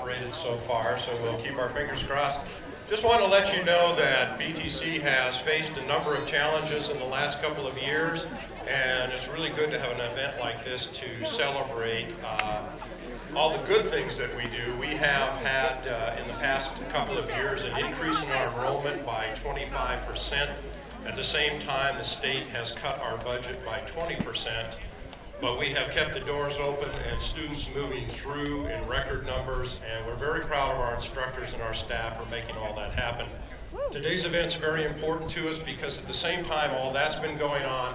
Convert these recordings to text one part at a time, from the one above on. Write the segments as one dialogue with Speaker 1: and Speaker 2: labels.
Speaker 1: operated so far, so we'll keep our fingers crossed. Just want to let you know that BTC has faced a number of challenges in the last couple of years, and it's really good to have an event like this to celebrate all the good things that we do. We have had in the past couple of years an increase in our enrollment by 25%. At the same time, the state has cut our budget by 20%. But we have kept the doors open and students moving through in record numbers, and we're very proud of our instructors and our staff for making all that happen. Today's event's very important to us because at the same time all that's been going on,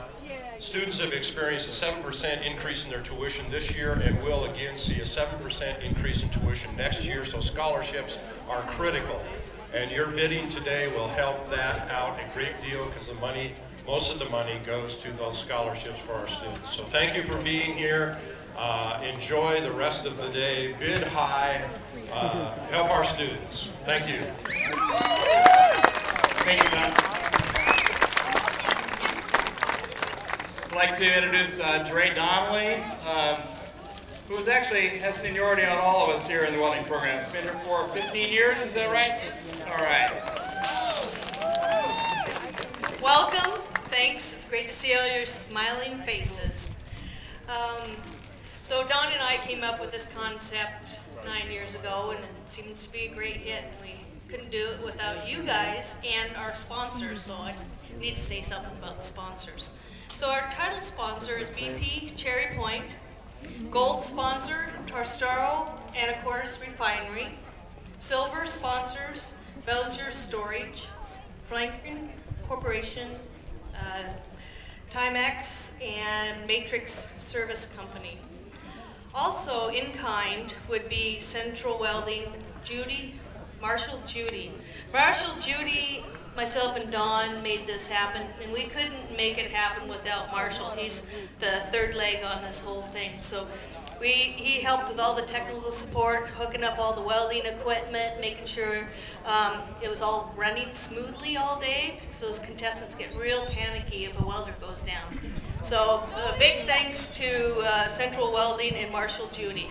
Speaker 1: students have experienced a 7% increase in their tuition this year and will again see a 7% increase in tuition next year, so scholarships are critical. And your bidding today will help that out a great deal because the money, most of the money goes to those scholarships for our students. So thank you for being here. Enjoy the rest of the day. Bid high. Help our students. Thank you.
Speaker 2: Thank you, John. I'd like to introduce Dre Donnelly, who has seniority on all of us here in the welding program. He's been here for 15 years, is that right? All right.
Speaker 3: Welcome. Thanks. It's great to see all your smiling faces. So Don and I came up with this concept 9 years ago, and it seems to be a great hit. And we couldn't do it without you guys and our sponsors, so I need to say something about the sponsors. So our title sponsor is BP Cherry Point, gold sponsor Tarstaro and Anacortes Refinery, silver sponsors Belger Storage, Franklin Corporation, Timex, and Matrix Service Company. Also in kind would be Central Welding, Marshall Judy. Marshall Judy, myself and Don made this happen, and we couldn't make it happen without Marshall. He's the third leg on this whole thing. So he helped with all the technical support, hooking up all the welding equipment, making sure it was all running smoothly all day, because those contestants get real panicky if a welder goes down. So a big thanks to Central Welding and Marshall Judy.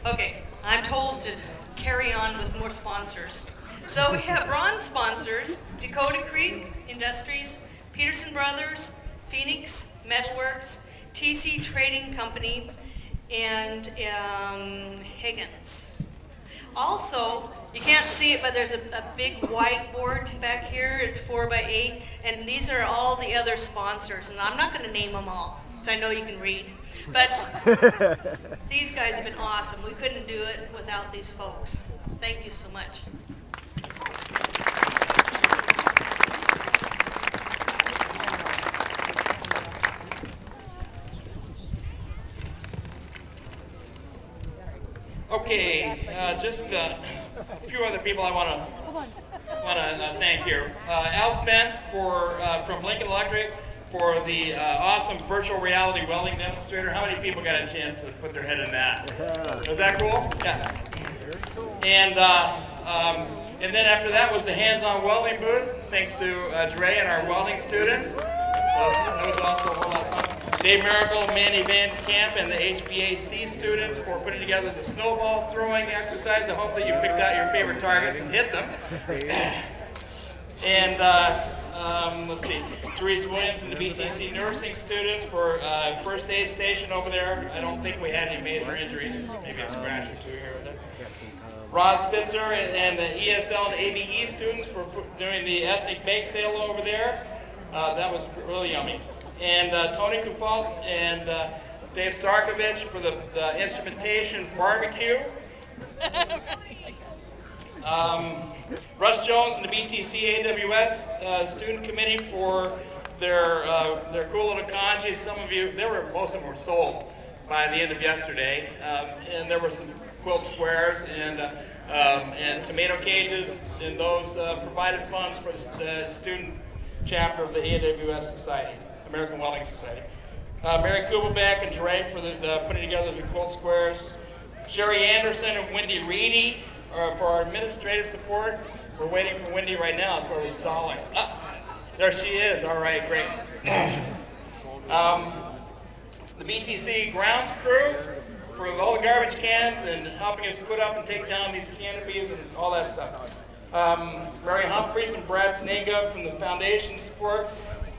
Speaker 3: Okay, I'm told to carry on with more sponsors. So we have bronze sponsors: Dakota Creek Industries, Peterson Brothers, Phoenix Metalworks, TC Trading Company, and Higgins. Also, you can't see it, but there's a big whiteboard back here. It's 4x8, and these are all the other sponsors. And I'm not going to name them all, because I know you can read. But these guys have been awesome. We couldn't do it without these folks. Thank you so much.
Speaker 2: Okay, just a few other people I want to thank here. Al Spence from Lincoln Electric for the awesome virtual reality welding demonstrator. How many people got a chance to put their head in that? Was that cool? Yeah. And then after that was the hands-on welding booth, thanks to Dre and our welding students. That was also a whole lot of fun. Dave Miracle, Manny Van Camp, and the HVAC students for putting together the snowball throwing exercise. I hope that you picked out your favorite targets and hit them. And let's see, Therese Williams and the BTC nursing students for first aid station over there. I don't think we had any major injuries, maybe a scratch or two here or there. Roz Spitzer and the ESL and ABE students for doing the ethnic bake sale over there. That was really yummy. And Tony Kufalt and Dave Starkovich for the instrumentation barbecue. Russ Jones and the BTC AWS student committee for their cool little kanjis. Some of you, most of them were sold by the end of yesterday, and there were some quilt squares and tomato cages, and those provided funds for the student chapter of the AWS Society, American Welding Society. Mary Kubelbeck and Dre for the putting together the quilt squares. Sherry Anderson and Wendy Reedy for our administrative support. We're waiting for Wendy right now, that's why we're stalling. There she is. All right, great. The BTC grounds crew for all the garbage cans and helping us put up and take down these canopies and all that stuff. Mary Humphreys and Brad Taninga from the foundation support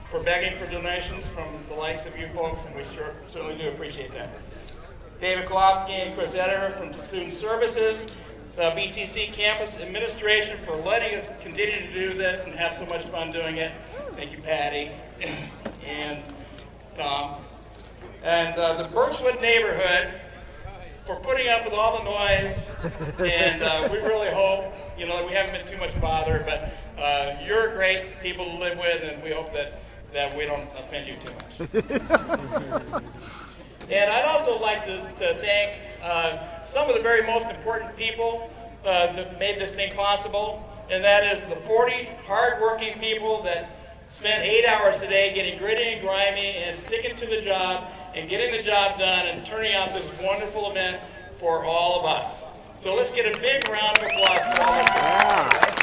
Speaker 2: for begging for donations from the likes of you folks, and we certainly do appreciate that. David Klofsky and Chris Eder from Student Services, the BTC Campus Administration for letting us continue to do this and have so much fun doing it. Thank you, Patty and Tom. And the Birchwood neighborhood for putting up with all the noise, and we really hope, you know, that we haven't been too much bother, but you're great people to live with, and we hope that we don't offend you too much. And I'd also like to thank some of the very most important people that made this thing possible, and that is the 40 hard-working people that spent 8 hours a day getting gritty and grimy and sticking to the job and getting the job done and turning out this wonderful event for all of us. So let's get a big round of applause for all of us.